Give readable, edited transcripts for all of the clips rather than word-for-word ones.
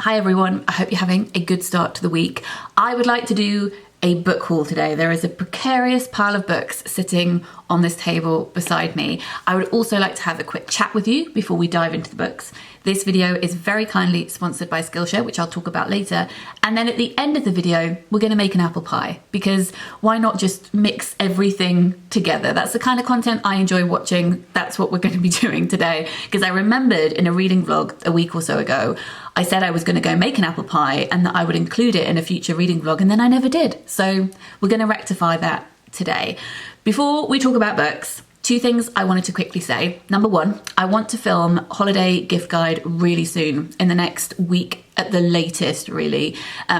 Hi everyone, I hope you're having a good start to the week. I would like to do a book haul today. There is a precarious pile of books sitting on this table beside me. I would also like to have a quick chat with you before we dive into the books. This video is very kindly sponsored by Skillshare, which I'll talk about later. And then at the end of the video, we're going to make an apple pie, because why not just mix everything together? That's the kind of content I enjoy watching. That's what we're going to be doing today. Because I remembered in a reading vlog a week or so ago, I said I was going to go make an apple pie and that I would include it in a future reading vlog, and then I never did. So we're going to rectify that today. Before we talk about books, two things I wanted to quickly say. Number one, I want to film holiday gift guide really soon, in the next week at the latest, really,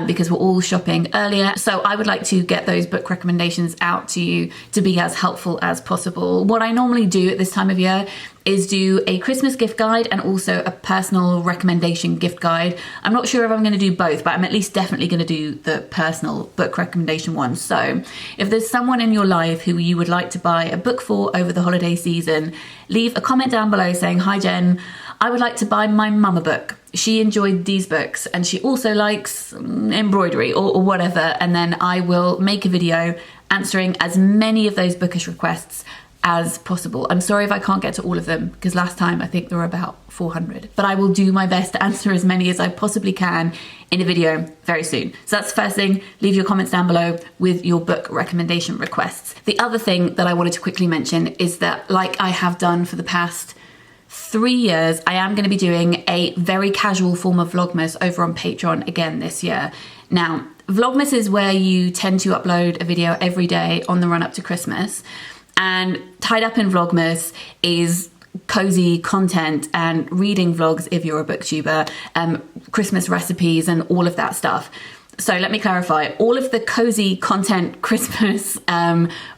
because we're all shopping earlier. So I would like to get those book recommendations out to you to be as helpful as possible. What I normally do at this time of year is do a Christmas gift guide and also a personal recommendation gift guide. I'm not sure if I'm going to do both, but I'm at least definitely going to do the personal book recommendation one. So if there's someone in your life who you would like to buy a book for over the holiday season, leave a comment down below saying, "Hi Jen, I would like to buy my mum a book. She enjoyed these books and she also likes embroidery," or whatever. And then I will make a video answering as many of those bookish requests as possible. I'm sorry if I can't get to all of them, because last time I think there were about 400, but I will do my best to answer as many as I possibly can in a video very soon. So that's the first thing. Leave your comments down below with your book recommendation requests. The other thing that I wanted to quickly mention is that, like I have done for the past 3 years, I am going to be doing a very casual form of Vlogmas over on Patreon again this year. Now, Vlogmas is where you tend to upload a video every day on the run up to Christmas. And tied up in Vlogmas is cozy content and reading vlogs if you're a booktuber, Christmas recipes and all of that stuff. So let me clarify, all of the cozy content, Christmas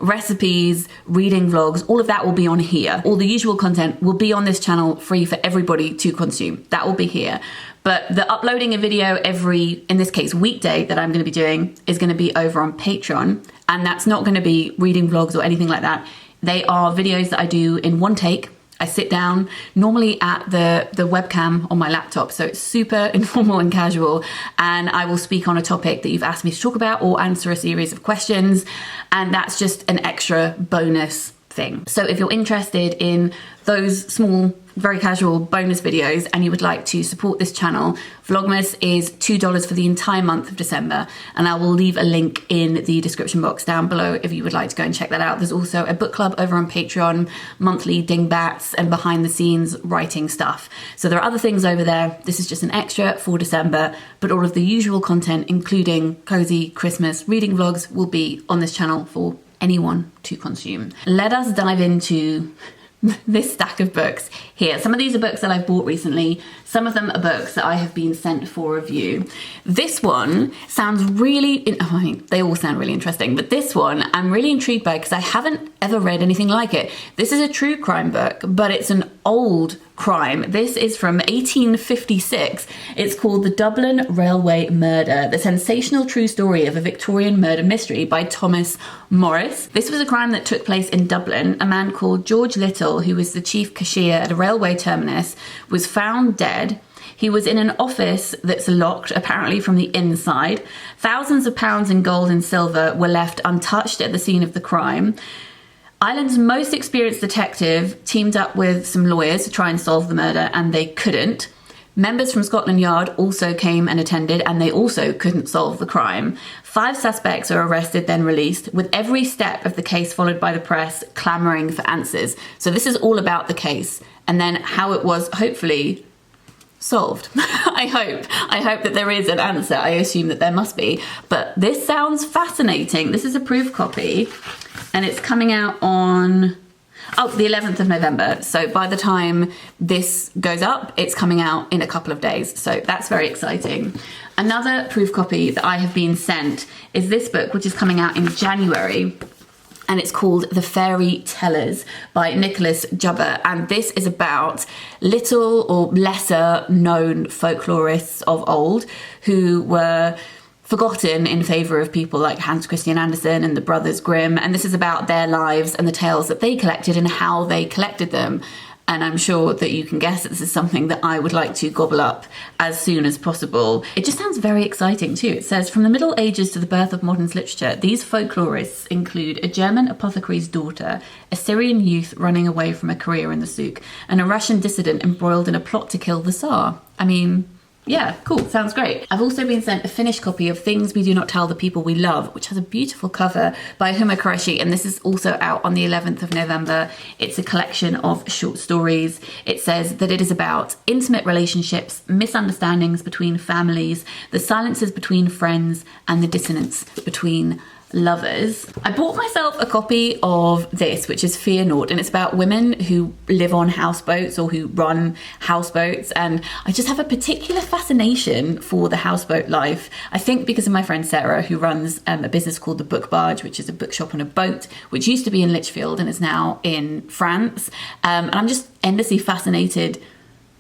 recipes, reading vlogs, all of that will be on here. All the usual content will be on this channel free for everybody to consume. That will be here. But the uploading a video every, in this case, weekday that I'm going to be doing is going to be over on Patreon. And that's not going to be reading vlogs or anything like that. They are videos that I do in one take. I sit down, normally at the webcam on my laptop, so it's super informal and casual, and I will speak on a topic that you've asked me to talk about or answer a series of questions, and that's just an extra bonus thing. So if you're interested in those small, very casual bonus videos and you would like to support this channel, Vlogmas is $2 for the entire month of December, and I will leave a link in the description box down below if you would like to go and check that out. There's also a book club over on Patreon, monthly dingbats and behind the scenes writing stuff. So there are other things over there. This is just an extra for December, but all of the usual content, including cozy Christmas reading vlogs, will be on this channel for anyone to consume. Let us dive into this stack of books here. Some of these are books that I've bought recently. Some of them are books that I have been sent for review. This one sounds really, I mean, they all sound really interesting, but this one I'm really intrigued by because I haven't ever read anything like it. This is a true crime book, but it's an old crime. This is from 1856. It's called The Dublin Railway Murder, the sensational true story of a Victorian murder mystery by Thomas Morris. This was a crime that took place in Dublin. A man called George Little, who was the chief cashier at a railway terminus, was found dead. He was in an office that's locked, apparently from the inside. Thousands of pounds in gold and silver were left untouched at the scene of the crime. Ireland's most experienced detective teamed up with some lawyers to try and solve the murder, and they couldn't. Members from Scotland Yard also came and attended, and they also couldn't solve the crime. 5 suspects are arrested, then released, with every step of the case followed by the press clamouring for answers. So this is all about the case, and then how it was hopefully solved. I hope that there is an answer. I assume that there must be, but this sounds fascinating. This is a proof copy, and it's coming out on the 11th of November. So by the time this goes up, it's coming out in a couple of days. So that's very exciting. Another proof copy that I have been sent is this book, which is coming out in January. And it's called The Fairy Tellers by Nicholas Jubber. And this is about little or lesser known folklorists of old who were forgotten in favour of people like Hans Christian Andersen and the Brothers Grimm. And this is about their lives and the tales that they collected and how they collected them. and I'm sure that you can guess that this is something that I would like to gobble up as soon as possible. It just sounds very exciting too. It says, from the Middle Ages to the birth of modern literature, these folklorists include a German apothecary's daughter, a Syrian youth running away from a career in the souk, and a Russian dissident embroiled in a plot to kill the Tsar. I mean, yeah, cool, sounds great. I've also been sent a finished copy of Things We Do Not Tell the People We Love, which has a beautiful cover by Huma Qureshi, and this is also out on the 11th of November. It's a collection of short stories. It says that it is about intimate relationships, misunderstandings between families, the silences between friends, and the dissonance between lovers. I bought myself a copy of this, which is Fear Naught, and it's about women who live on houseboats or who run houseboats, and I just have a particular fascination for the houseboat life. I think because of my friend Sarah, who runs a business called The Book Barge, which is a bookshop on a boat, which used to be in Lichfield and is now in France, and I'm just endlessly fascinated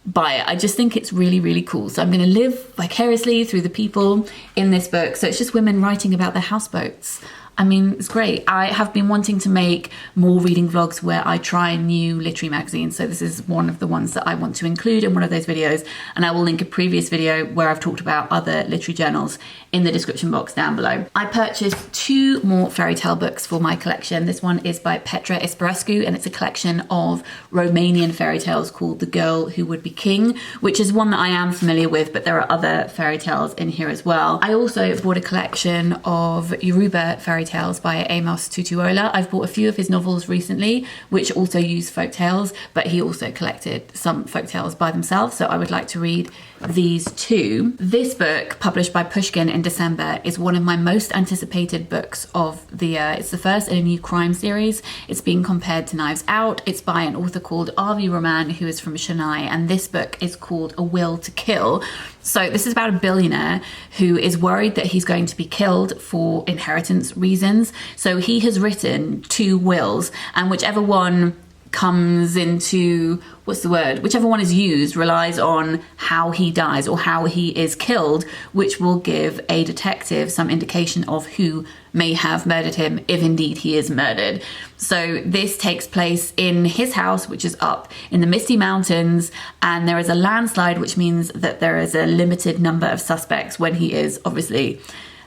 by it. I just think it's really, really cool. So I'm going to live vicariously through the people in this book. So it's just women writing about their houseboats. I mean, it's great. I have been wanting to make more reading vlogs where I try new literary magazines. So this is one of the ones that I want to include in one of those videos. And I will link a previous video where I've talked about other literary journals in the description box down below. I purchased 2 more fairy tale books for my collection. This one is by Petre Ispirescu, and it's a collection of Romanian fairy tales called The Girl Who Would Be King, which is one that I am familiar with, but there are other fairy tales in here as well. I also bought a collection of Yoruba fairy tales by Amos Tutuola. I've bought a few of his novels recently, which also use folk tales, but he also collected some folk tales by themselves, so I would like to read these too. This book, published by Pushkin in December, is one of my most anticipated books of the year. It's the first in a new crime series. It's being compared to Knives Out. It's by an author called Ruman, who is from Chennai, and this book is called A Will to Kill. So this is about a billionaire who is worried that he's going to be killed for inheritance reasons. So he has written 2 wills, and whichever one comes into, whichever one is used relies on how he dies or how he is killed, which will give a detective some indication of who may have murdered him if indeed he is murdered. So this takes place in his house, which is up in the Misty Mountains, and there is a landslide, which means that there is a limited number of suspects when he is obviously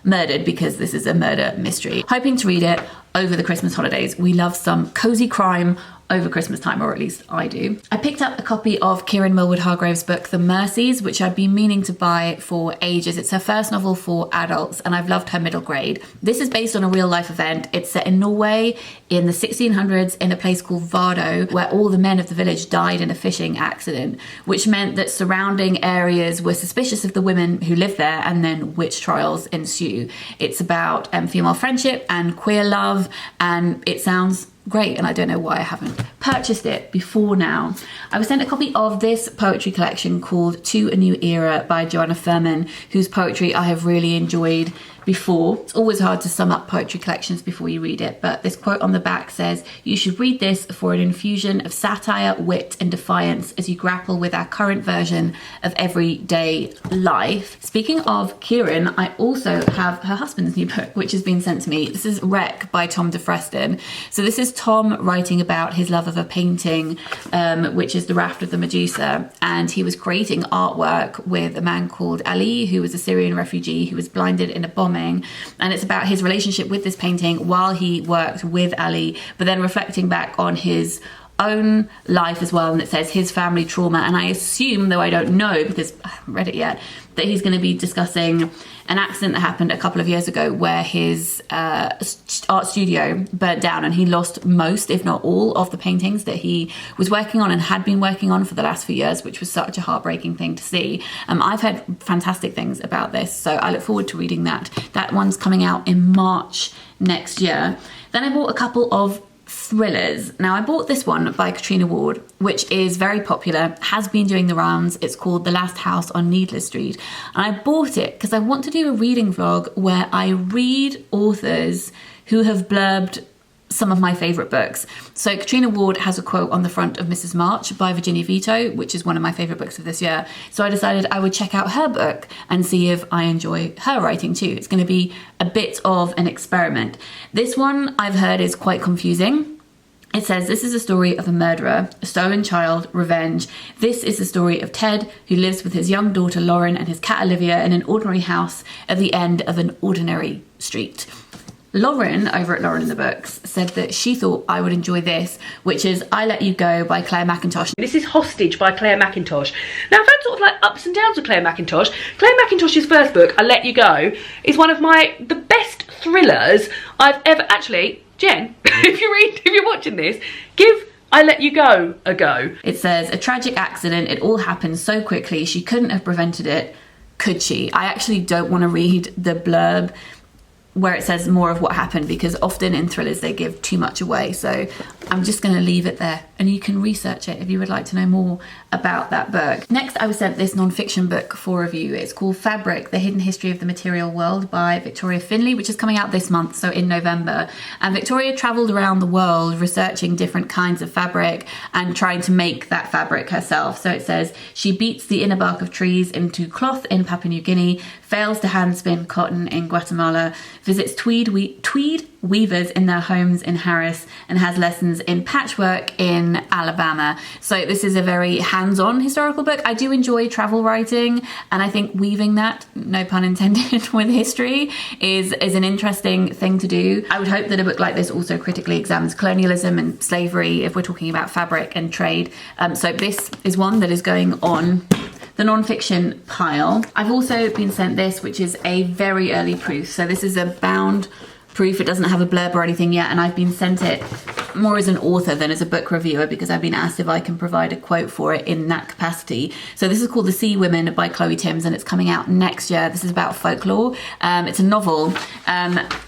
murdered, because this is a murder mystery. Hoping to read it over the Christmas holidays. We love some cozy crime over Christmas time, or at least I do. I picked up a copy of Kiran Millwood Hargrave's book, The Mercies, which I've been meaning to buy for ages. It's her first novel for adults, and I've loved her middle grade. This is based on a real life event. It's set in Norway in the 1600s in a place called Vardø, where all the men of the village died in a fishing accident, which meant that surrounding areas were suspicious of the women who lived there, and then witch trials ensue. It's about female friendship and queer love, and it sounds great, and I don't know why I haven't purchased it before now. I was sent a copy of this poetry collection called To a New Era by Joanna Fuhrman, whose poetry I have really enjoyed before. It's always hard to sum up poetry collections before you read it, but this quote on the back says, "You should read this for an infusion of satire, wit, and defiance as you grapple with our current version of everyday life." Speaking of Kiran, I also have her husband's new book, which has been sent to me. This is Wreck by Tom de Freston. So this is Tom writing about his love of a painting, which is The Raft of the Medusa, and he was creating artwork with a man called Ali, who was a Syrian refugee who was blinded in a bombing, and it's about his relationship with this painting while he worked with Ali, but then reflecting back on his own life as well, and it says his family trauma, and I assume, though I don't know because I haven't read it yet, that he's going to be discussing an accident that happened a couple of years ago where his art studio burnt down, and he lost most, if not all, of the paintings that he was working on and had been working on for the last few years, which was such a heartbreaking thing to see. I've heard fantastic things about this, so I look forward to reading that. That one's coming out in March next year. Then I bought a couple of thrillers. Now, I bought this one by Catriona Ward, which is very popular, has been doing the rounds. It's called The Last House on Needless Street. And I bought it because I want to do a reading vlog where I read authors who have blurbed some of my favourite books. So Catriona Ward has a quote on the front of Mrs. March by Virginia Vito, which is one of my favourite books of this year. So I decided I would check out her book and see if I enjoy her writing too. It's going to be a bit of an experiment. This one I've heard is quite confusing. It says, this is a story of a murderer, a stolen child, revenge. This is the story of Ted, who lives with his young daughter Lauren and his cat Olivia in an ordinary house at the end of an ordinary street. Lauren, over at Lauren in the Books, said that she thought I would enjoy this, which is I Let You Go by Claire Mackintosh. This is Hostage by Claire Mackintosh. Now, I've had sort of like ups and downs with Claire Mackintosh. Claire Mackintosh's first book, I Let You Go, is one of the best thrillers I've ever... Actually, Jen, if you're watching this, give I Let You Go a go. It says, a tragic accident, it all happened so quickly, she couldn't have prevented it, could she? I actually don't want to read the blurb where it says more of what happened, because often in thrillers they give too much away, so I'm just going to leave it there and you can research it if you would like to know more about that book. Next, I was sent this non-fiction book for review. It's called Fabric, The Hidden History of the Material World by Victoria Finlay, which is coming out this month, so in November. And Victoria travelled around the world researching different kinds of fabric and trying to make that fabric herself. So it says, she beats the inner bark of trees into cloth in Papua New Guinea, fails to hand spin cotton in Guatemala, visits tweed weavers in their homes in Harris, and has lessons in patchwork in Alabama. So this is a very hands-on historical book. I do enjoy travel writing, and I think weaving that, no pun intended, with history is an interesting thing to do. I would hope that a book like this also critically examines colonialism and slavery if we're talking about fabric and trade. So this is one that is going on the non-fiction pile. I've also been sent this, which is a very early proof. So this is a bound proof. It doesn't have a blurb or anything yet, and I've been sent it more as an author than as a book reviewer because I've been asked if I can provide a quote for it in that capacity. So this is called The Seawomen by Chloe Timms, and it's coming out next year. This is about folklore. It's a novel,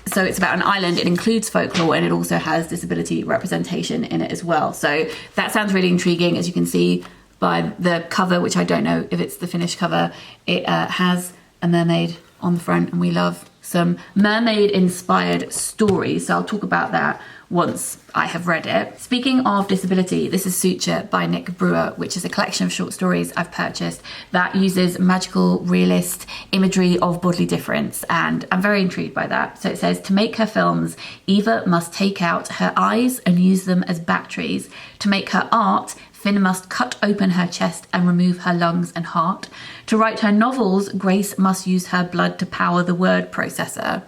so it's about an island. It includes folklore, and it also has disability representation in it as well. So that sounds really intriguing. As you can see by the cover, which I don't know if it's the finished cover, it has a mermaid on the front, and we love some mermaid-inspired stories, so I'll talk about that once I have read it. Speaking of disability, this is Suture by Nic Brewer, which is a collection of short stories I've purchased that uses magical, realist imagery of bodily difference, and I'm very intrigued by that. So it says, to make her films, Eva must take out her eyes and use them as batteries. To make her art, Finn must cut open her chest and remove her lungs and heart. To write her novels, Grace must use her blood to power the word processor.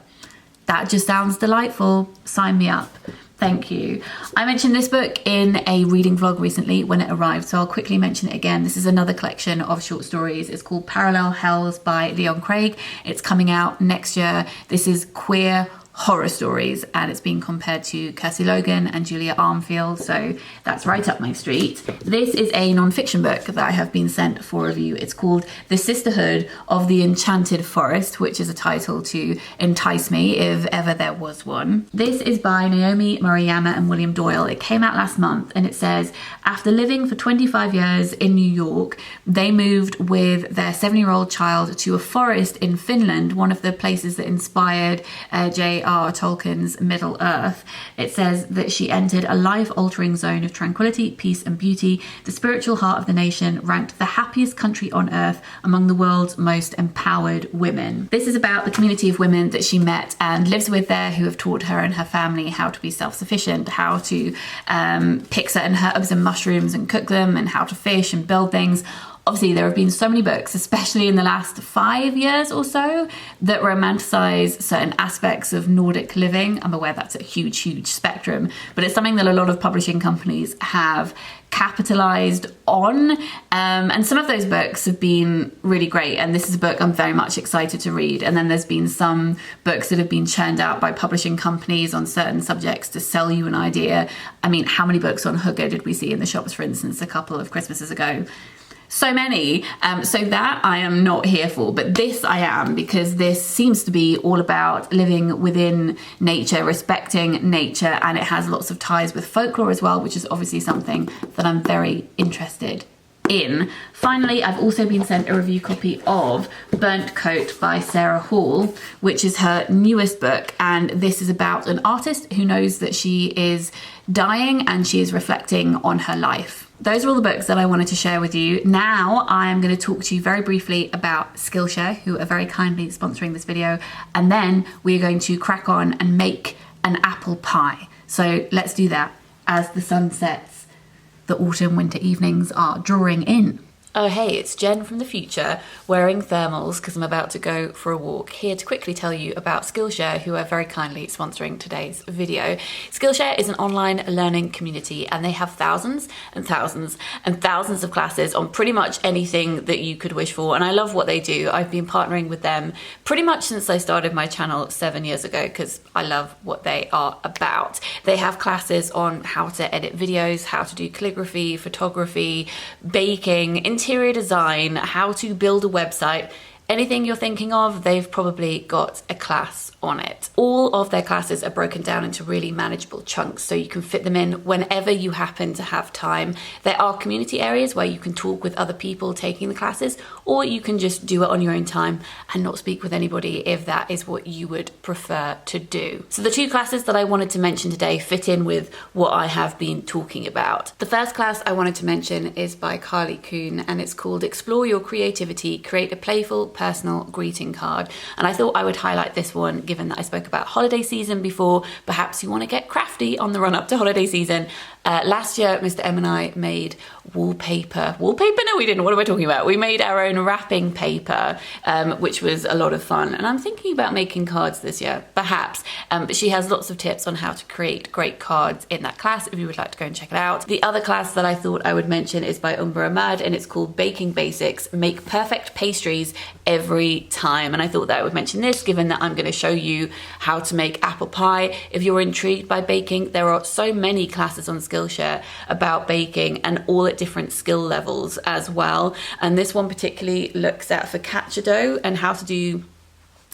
That just sounds delightful. Sign me up. Thank you. I mentioned this book in a reading vlog recently when it arrived, so I'll quickly mention it again. This is another collection of short stories. It's called Parallel Hells by Leon Craig. It's coming out next year. This is queer horror stories, and it's being compared to Kirsty Logan and Julia Armfield, so that's right up my street. This is a non-fiction book that I have been sent for review. It's called The Sisterhood of the Enchanted Forest, which is a title to entice me if ever there was one. This is by Naomi, Moriyama and William Doyle. It came out last month, and it says, after living for 25 years in New York, they moved with their 7-year-old child to a forest in Finland, one of the places that inspired J.R. Tolkien's Middle Earth. It says that she entered a life-altering zone of tranquility, peace and beauty. The spiritual heart of the nation ranked the happiest country on earth among the world's most empowered women. This is about the community of women that she met and lives with there, who have taught her and her family how to be self-sufficient, how to pick certain herbs and mushrooms and cook them, and how to fish and build things. Obviously, there have been so many books, especially in the last 5 years or so, that romanticize certain aspects of Nordic living. I'm aware that's a huge, huge spectrum, but it's something that a lot of publishing companies have capitalized on. And some of those books have been really great. And this is a book I'm very much excited to read. And then there's been some books that have been churned out by publishing companies on certain subjects to sell you an idea. I mean, how many books on Hugger did we see in the shops, for instance, a couple of Christmases ago? So many. So that I am not here for, but this I am, because this seems to be all about living within nature, respecting nature, and it has lots of ties with folklore as well, which is obviously something that I'm very interested in. Finally, I've also been sent a review copy of Burntcoat by Sarah Hall, which is her newest book, and this is about an artist who knows that she is dying and she is reflecting on her life. Those are all the books that I wanted to share with you. Now I am going to talk to you very briefly about Skillshare, who are very kindly sponsoring this video, and then we're going to crack on and make an apple pie. So let's do that as the sun sets, the autumn-winter evenings are drawing in. Oh hey, it's Jen from the future, wearing thermals because I'm about to go for a walk, here to quickly tell you about Skillshare, who are very kindly sponsoring today's video. Skillshare is an online learning community, and they have thousands and thousands and thousands of classes on pretty much anything that you could wish for, and I love what they do. I've been partnering with them pretty much since I started my channel 7 years ago because I love what they are about. They have classes on how to edit videos, how to do calligraphy, photography, baking, interior design, how to build a website. Anything you're thinking of, they've probably got a class on it. All of their classes are broken down into really manageable chunks so you can fit them in whenever you happen to have time. There are community areas where you can talk with other people taking the classes, or you can just do it on your own time and not speak with anybody if that is what you would prefer to do. So the two classes that I wanted to mention today fit in with what I have been talking about. The first class I wanted to mention is by Carly Kuhn, and it's called Explore Your Creativity, Create a Playful Personal Greeting Card. And I thought I would highlight this one given that I spoke about holiday season before. Perhaps you want to get crafty on the run up to holiday season. Last year, Mr. M and I made wallpaper. Wallpaper? No, we didn't. What am I talking about? We made our own wrapping paper, which was a lot of fun. And I'm thinking about making cards this year, perhaps. But she has lots of tips on how to create great cards in that class if you would like to go and check it out. The other class that I thought I would mention is by Umbra Ahmad, and it's called Baking Basics, Make Perfect Pastries Every Time. And I thought that I would mention this given that I'm going to show you how to make apple pie. If you're intrigued by baking, there are so many classes on Skillshare about baking, and all at different skill levels as well. And this one particularly looks at focaccia dough and how to do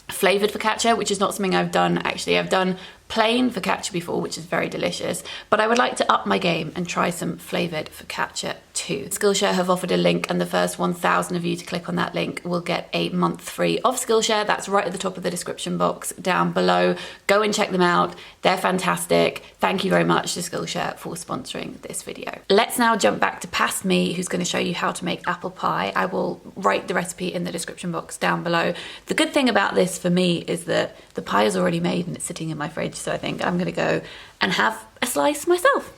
flavored focaccia, which is not something I've done actually. I've done plain focaccia before, which is very delicious, but I would like to up my game and try some flavored focaccia too. Skillshare have offered a link, and the first 1,000 of you to click on that link will get a month free of Skillshare. That's right at the top of the description box down below. Go and check them out. They're fantastic. Thank you very much to Skillshare for sponsoring this video. Let's now jump back to Past Me, who's going to show you how to make apple pie. I will write the recipe in the description box down below. The good thing about this for me is that the pie is already made and it's sitting in my fridge, so I think I'm going to go and have a slice myself.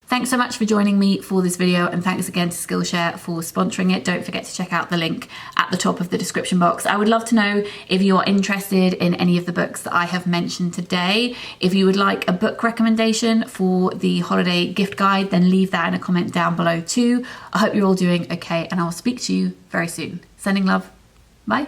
Thanks so much for joining me for this video, and thanks again to Skillshare for sponsoring it. Don't forget to check out the link at the top of the description box. I would love to know if you are interested in any of the books that I have mentioned today. If you would like a book recommendation for the holiday gift guide, then leave that in a comment down below too. I hope you're all doing okay, and I'll speak to you very soon. Sending love. Bye.